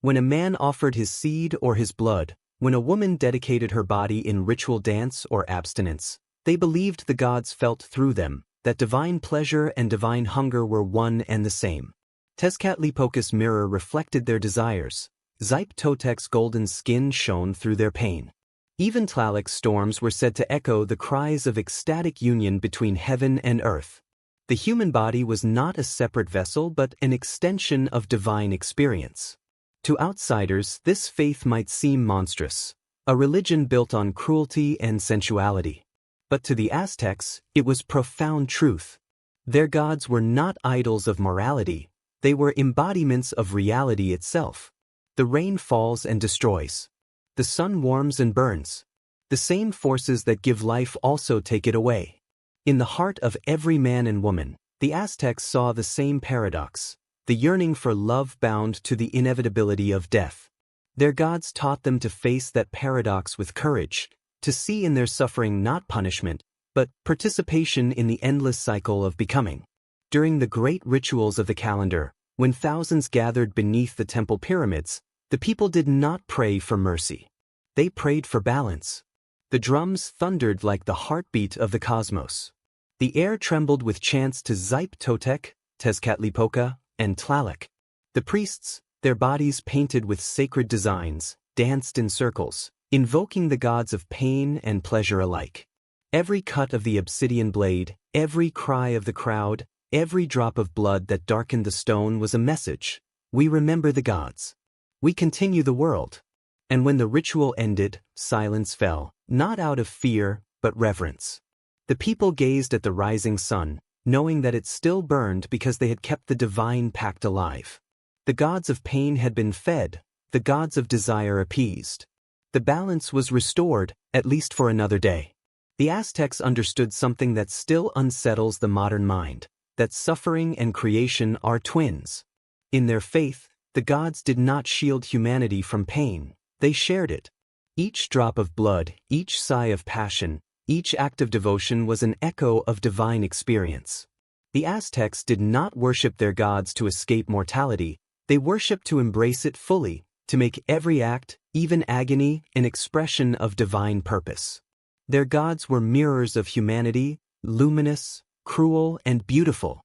When a man offered his seed or his blood, when a woman dedicated her body in ritual dance or abstinence, they believed the gods felt through them, that divine pleasure and divine hunger were one and the same. Tezcatlipoca's mirror reflected their desires. AZTECS' golden skin shone through their pain. Even Tlaloc's storms were said to echo the cries of ecstatic union between heaven and earth. The human body was not a separate vessel but an extension of divine experience. To outsiders, this faith might seem monstrous, a religion built on cruelty and sensuality. But to the Aztecs, it was profound truth. Their gods were not idols of morality, they were embodiments of reality itself. The rain falls and destroys. The sun warms and burns. The same forces that give life also take it away. In the heart of every man and woman, the Aztecs saw the same paradox, the yearning for love bound to the inevitability of death. Their gods taught them to face that paradox with courage, to see in their suffering not punishment, but participation in the endless cycle of becoming. During the great rituals of the calendar, When thousands gathered beneath the temple pyramids, the people did not pray for mercy. They prayed for balance. The drums thundered like the heartbeat of the cosmos. The air trembled with chants to Tlazōlteōtl, Tezcatlipoca, and Tlaloc. The priests, their bodies painted with sacred designs, danced in circles, invoking the gods of pain and pleasure alike. Every cut of the obsidian blade, every cry of the crowd, every drop of blood that darkened the stone was a message. We remember the gods. We continue the world. And when the ritual ended, silence fell, not out of fear, but reverence. The people gazed at the rising sun, knowing that it still burned because they had kept the divine pact alive. The gods of pain had been fed, the gods of desire appeased. The balance was restored, at least for another day. The Aztecs understood something that still unsettles the modern mind, that suffering and creation are twins. In their faith, the gods did not shield humanity from pain, they shared it. Each drop of blood, each sigh of passion, each act of devotion was an echo of divine experience. The Aztecs did not worship their gods to escape mortality, they worshipped to embrace it fully, to make every act, even agony, an expression of divine purpose. Their gods were mirrors of humanity, luminous, cruel, and beautiful.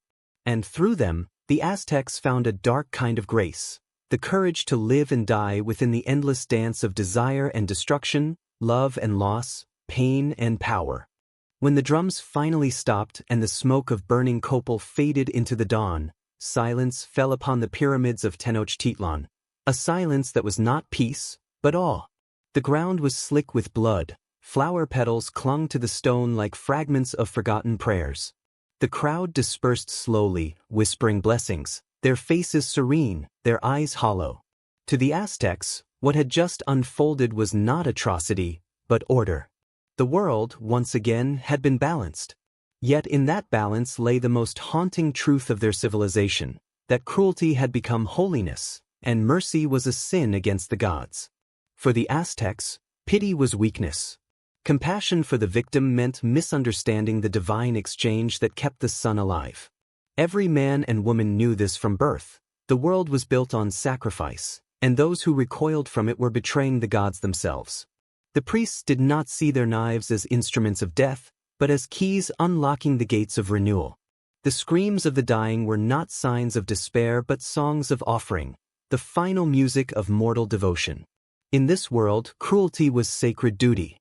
And through them, the Aztecs found a dark kind of grace, the courage to live and die within the endless dance of desire and destruction, love and loss, pain and power. When the drums finally stopped and the smoke of burning copal faded into the dawn, silence fell upon the pyramids of Tenochtitlan, a silence that was not peace, but awe. The ground was slick with blood, flower petals clung to the stone like fragments of forgotten prayers. The crowd dispersed slowly, whispering blessings, their faces serene, their eyes hollow. To the Aztecs, what had just unfolded was not atrocity, but order. The world, once again, had been balanced. Yet in that balance lay the most haunting truth of their civilization, that cruelty had become holiness, and mercy was a sin against the gods. For the Aztecs, pity was weakness. Compassion for the victim meant misunderstanding the divine exchange that kept the sun alive. Every man and woman knew this from birth. The world was built on sacrifice, and those who recoiled from it were betraying the gods themselves. The priests did not see their knives as instruments of death, but as keys unlocking the gates of renewal. The screams of the dying were not signs of despair but songs of offering, the final music of mortal devotion. In this world, cruelty was sacred duty.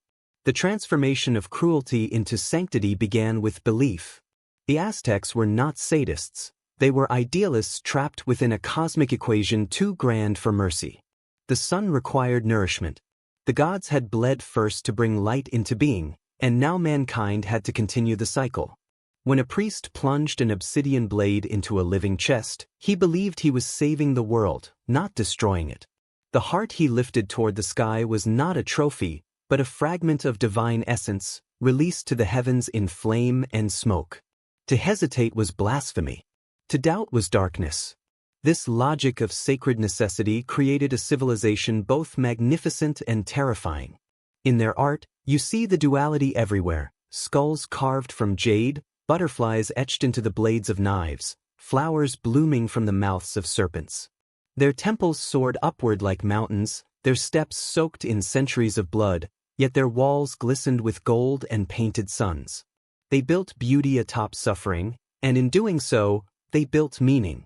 The transformation of cruelty into sanctity began with belief. The Aztecs were not sadists, they were idealists trapped within a cosmic equation too grand for mercy. The sun required nourishment. The gods had bled first to bring light into being, and now mankind had to continue the cycle. When a priest plunged an obsidian blade into a living chest, he believed he was saving the world, not destroying it. The heart he lifted toward the sky was not a trophy, but a fragment of divine essence, released to the heavens in flame and smoke. To hesitate was blasphemy. To doubt was darkness. This logic of sacred necessity created a civilization both magnificent and terrifying. In their art, you see the duality everywhere, skulls carved from jade, butterflies etched into the blades of knives, flowers blooming from the mouths of serpents. Their temples soared upward like mountains, their steps soaked in centuries of blood, yet their walls glistened with gold and painted suns. They built beauty atop suffering, and in doing so, they built meaning.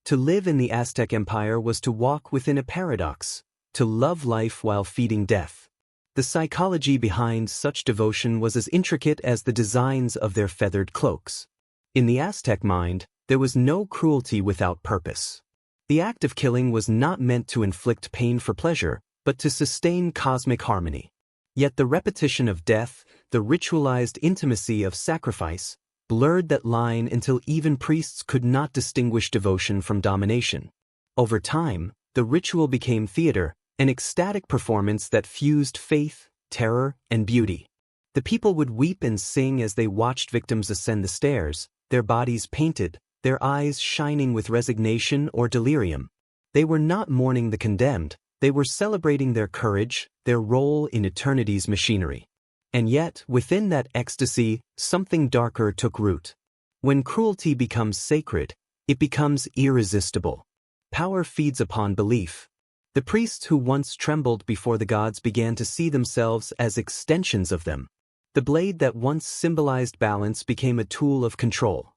To live in the Aztec Empire was to walk within a paradox, to love life while feeding death. The psychology behind such devotion was as intricate as the designs of their feathered cloaks. In the Aztec mind, there was no cruelty without purpose. The act of killing was not meant to inflict pain for pleasure, but to sustain cosmic harmony. Yet the repetition of death, the ritualized intimacy of sacrifice, blurred that line until even priests could not distinguish devotion from domination. Over time, the ritual became theater, an ecstatic performance that fused faith, terror, and beauty. The people would weep and sing as they watched victims ascend the stairs, their bodies painted, their eyes shining with resignation or delirium. They were not mourning the condemned, they were celebrating their courage, their role in eternity's machinery. And yet, within that ecstasy, something darker took root. When cruelty becomes sacred, it becomes irresistible. Power feeds upon belief. The priests who once trembled before the gods began to see themselves as extensions of them. The blade that once symbolized balance became a tool of control.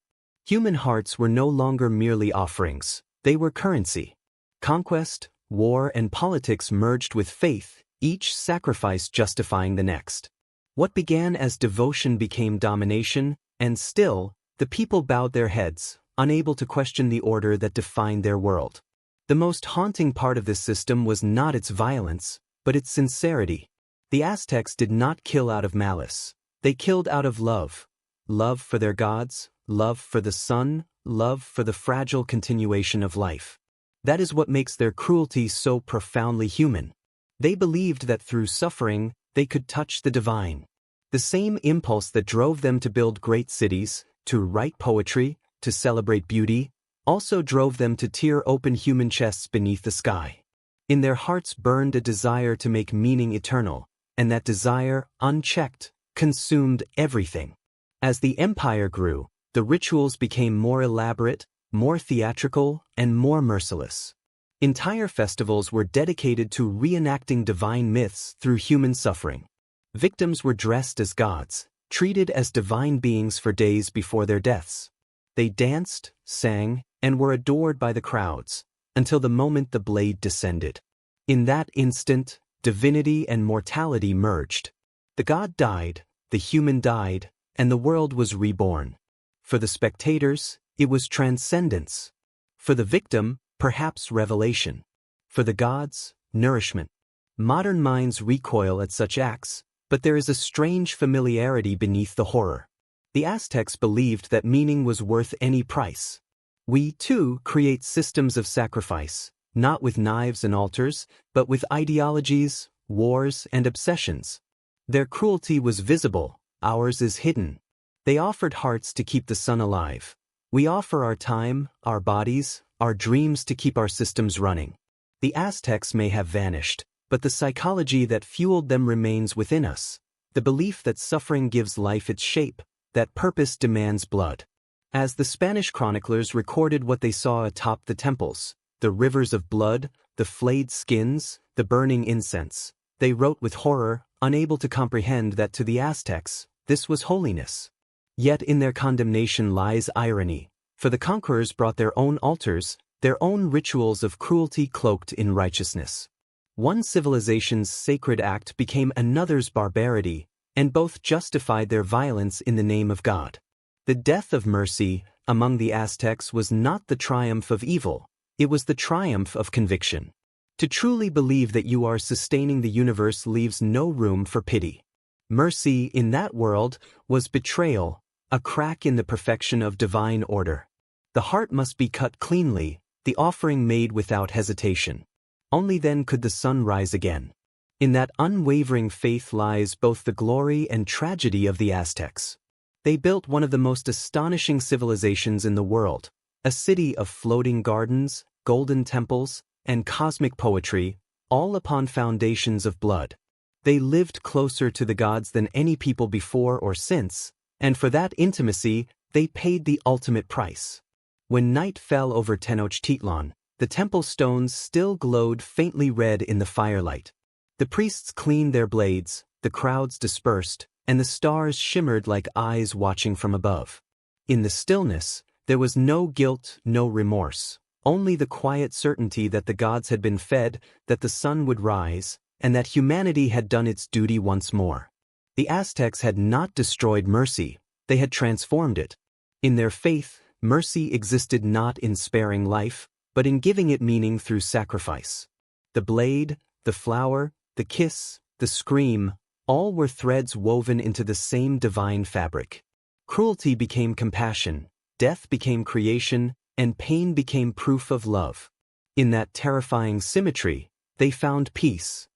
Human hearts were no longer merely offerings, they were currency. Conquest, war, and politics merged with faith, each sacrifice justifying the next. What began as devotion became domination, and still, the people bowed their heads, unable to question the order that defined their world. The most haunting part of this system was not its violence, but its sincerity. The Aztecs did not kill out of malice. They killed out of love. Love for their gods, love for the sun, love for the fragile continuation of life. That is what makes their cruelty so profoundly human. They believed that through suffering, they could touch the divine. The same impulse that drove them to build great cities, to write poetry, to celebrate beauty, also drove them to tear open human chests beneath the sky. In their hearts burned a desire to make meaning eternal, and that desire, unchecked, consumed everything. As the empire grew, the rituals became more elaborate, more theatrical, and more merciless. Entire festivals were dedicated to reenacting divine myths through human suffering. Victims were dressed as gods, treated as divine beings for days before their deaths. They danced, sang, and were adored by the crowds, until the moment the blade descended. In that instant, divinity and mortality merged. The god died, the human died, and the world was reborn. For the spectators, it was transcendence. For the victim, perhaps revelation. For the gods, nourishment. Modern minds recoil at such acts, but there is a strange familiarity beneath the horror. The Aztecs believed that meaning was worth any price. We, too, create systems of sacrifice, not with knives and altars, but with ideologies, wars, and obsessions. Their cruelty was visible, ours is hidden. They offered hearts to keep the sun alive. We offer our time, our bodies, our dreams to keep our systems running. The Aztecs may have vanished, but the psychology that fueled them remains within us. The belief that suffering gives life its shape, that purpose demands blood. As the Spanish chroniclers recorded what they saw atop the temples, the rivers of blood, the flayed skins, the burning incense, they wrote with horror, unable to comprehend that to the Aztecs, this was holiness. Yet in their condemnation lies irony, for the conquerors brought their own altars, their own rituals of cruelty cloaked in righteousness. One civilization's sacred act became another's barbarity, and both justified their violence in the name of God. The death of mercy, among the Aztecs, was not the triumph of evil, it was the triumph of conviction. To truly believe that you are sustaining the universe leaves no room for pity. Mercy, in that world, was betrayal, a crack in the perfection of divine order. The heart must be cut cleanly, the offering made without hesitation. Only then could the sun rise again. In that unwavering faith lies both the glory and tragedy of the Aztecs. They built one of the most astonishing civilizations in the world, a city of floating gardens, golden temples, and cosmic poetry, all upon foundations of blood. They lived closer to the gods than any people before or since, and for that intimacy, they paid the ultimate price. When night fell over Tenochtitlan, the temple stones still glowed faintly red in the firelight. The priests cleaned their blades, the crowds dispersed, and the stars shimmered like eyes watching from above. In the stillness, there was no guilt, no remorse, only the quiet certainty that the gods had been fed, that the sun would rise, and that humanity had done its duty once more. The Aztecs had not destroyed mercy, they had transformed it. In their faith, mercy existed not in sparing life, but in giving it meaning through sacrifice. The blade, the flower, the kiss, the scream, all were threads woven into the same divine fabric. Cruelty became compassion, death became creation, and pain became proof of love. In that terrifying symmetry, they found peace.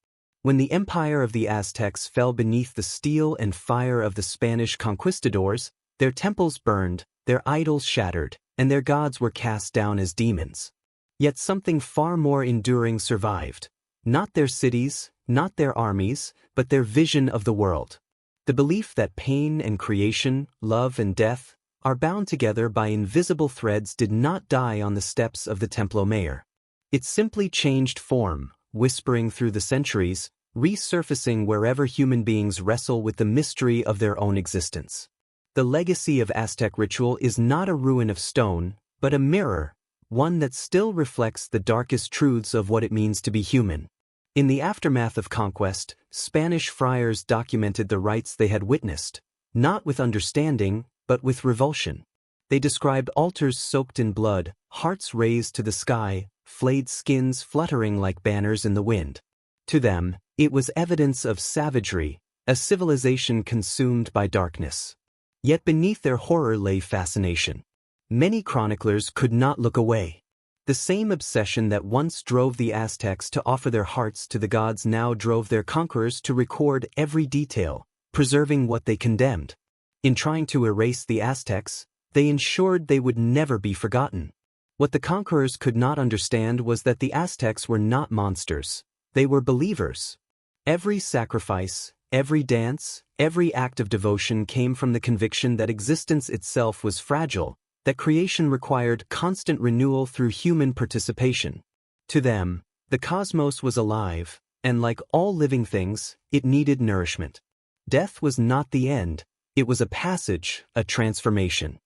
When the empire of the Aztecs fell beneath the steel and fire of the Spanish conquistadors, their temples burned, their idols shattered, and their gods were cast down as demons. Yet something far more enduring survived. Not their cities, not their armies, but their vision of the world. The belief that pain and creation, love and death, are bound together by invisible threads did not die on the steps of the Templo Mayor. It simply changed form, whispering through the centuries, resurfacing wherever human beings wrestle with the mystery of their own existence. The legacy of Aztec ritual is not a ruin of stone, but a mirror, one that still reflects the darkest truths of what it means to be human. In the aftermath of conquest, Spanish friars documented the rites they had witnessed, not with understanding, but with revulsion. They described altars soaked in blood, hearts raised to the sky, flayed skins fluttering like banners in the wind. To them, it was evidence of savagery, a civilization consumed by darkness. Yet beneath their horror lay fascination. Many chroniclers could not look away. The same obsession that once drove the Aztecs to offer their hearts to the gods now drove their conquerors to record every detail, preserving what they condemned. In trying to erase the Aztecs, they ensured they would never be forgotten. What the conquerors could not understand was that the Aztecs were not monsters. They were believers. Every sacrifice, every dance, every act of devotion came from the conviction that existence itself was fragile, that creation required constant renewal through human participation. To them, the cosmos was alive, and like all living things, it needed nourishment. Death was not the end, it was a passage, a transformation.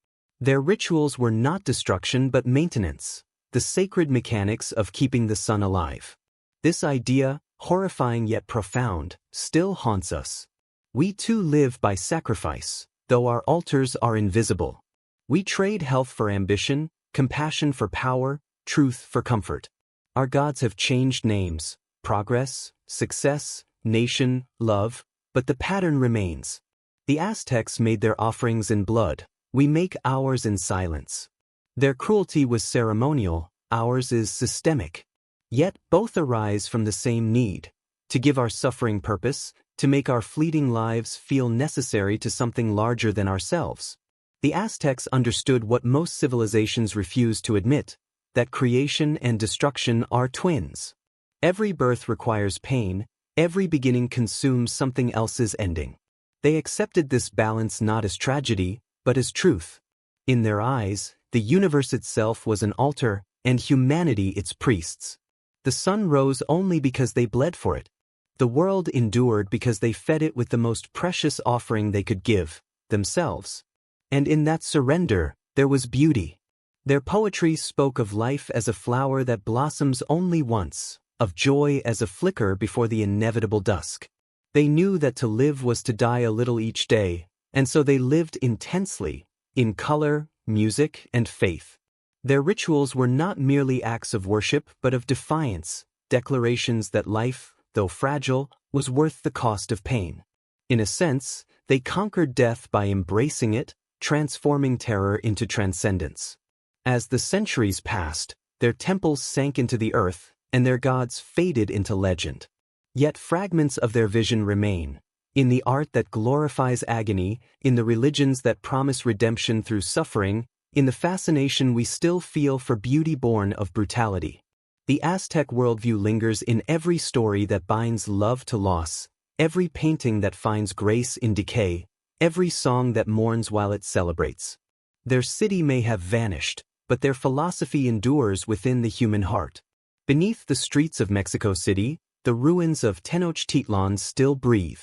Their rituals were not destruction but maintenance, the sacred mechanics of keeping the sun alive. This idea, horrifying yet profound, still haunts us. We too live by sacrifice, though our altars are invisible. We trade health for ambition, compassion for power, truth for comfort. Our gods have changed names, progress, success, nation, love, but the pattern remains. The Aztecs made their offerings in blood, we make ours in silence. Their cruelty was ceremonial, ours is systemic. Yet both arise from the same need, to give our suffering purpose, to make our fleeting lives feel necessary to something larger than ourselves. The Aztecs understood what most civilizations refuse to admit, that creation and destruction are twins. Every birth requires pain, every beginning consumes something else's ending. They accepted this balance not as tragedy, but as truth. In their eyes, the universe itself was an altar, and humanity its priests. The sun rose only because they bled for it. The world endured because they fed it with the most precious offering they could give, themselves. And in that surrender, there was beauty. Their poetry spoke of life as a flower that blossoms only once, of joy as a flicker before the inevitable dusk. They knew that to live was to die a little each day, and so they lived intensely, in color, music, and faith. Their rituals were not merely acts of worship but of defiance, declarations that life, though fragile, was worth the cost of pain. In a sense, they conquered death by embracing it, transforming terror into transcendence. As the centuries passed, their temples sank into the earth, and their gods faded into legend. Yet fragments of their vision remain, in the art that glorifies agony, in the religions that promise redemption through suffering, in the fascination we still feel for beauty born of brutality. The Aztec worldview lingers in every story that binds love to loss, every painting that finds grace in decay, every song that mourns while it celebrates. Their city may have vanished, but their philosophy endures within the human heart. Beneath the streets of Mexico City, the ruins of Tenochtitlan still breathe.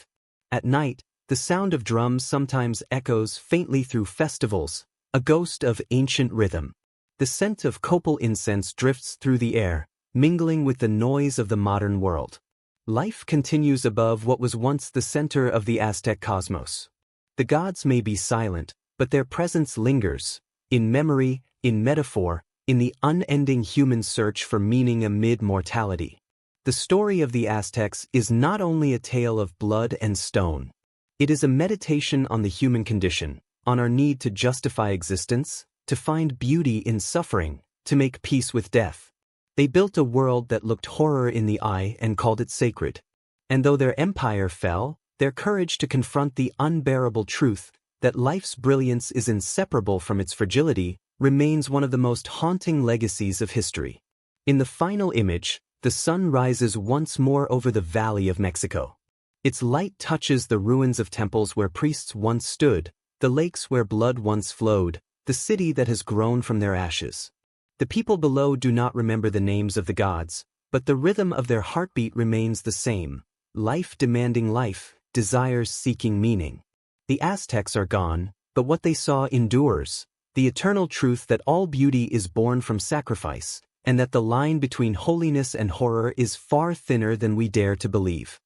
At night, the sound of drums sometimes echoes faintly through festivals, a ghost of ancient rhythm. The scent of copal incense drifts through the air, mingling with the noise of the modern world. Life continues above what was once the center of the Aztec cosmos. The gods may be silent, but their presence lingers, in memory, in metaphor, in the unending human search for meaning amid mortality. The story of the Aztecs is not only a tale of blood and stone. It is a meditation on the human condition, on our need to justify existence, to find beauty in suffering, to make peace with death. They built a world that looked horror in the eye and called it sacred. And though their empire fell, their courage to confront the unbearable truth that life's brilliance is inseparable from its fragility remains one of the most haunting legacies of history. In the final image, the sun rises once more over the Valley of Mexico. Its light touches the ruins of temples where priests once stood, the lakes where blood once flowed, the city that has grown from their ashes. The people below do not remember the names of the gods, but the rhythm of their heartbeat remains the same, life demanding life, desires seeking meaning. The Aztecs are gone, but what they saw endures, the eternal truth that all beauty is born from sacrifice, and that the line between holiness and horror is far thinner than we dare to believe.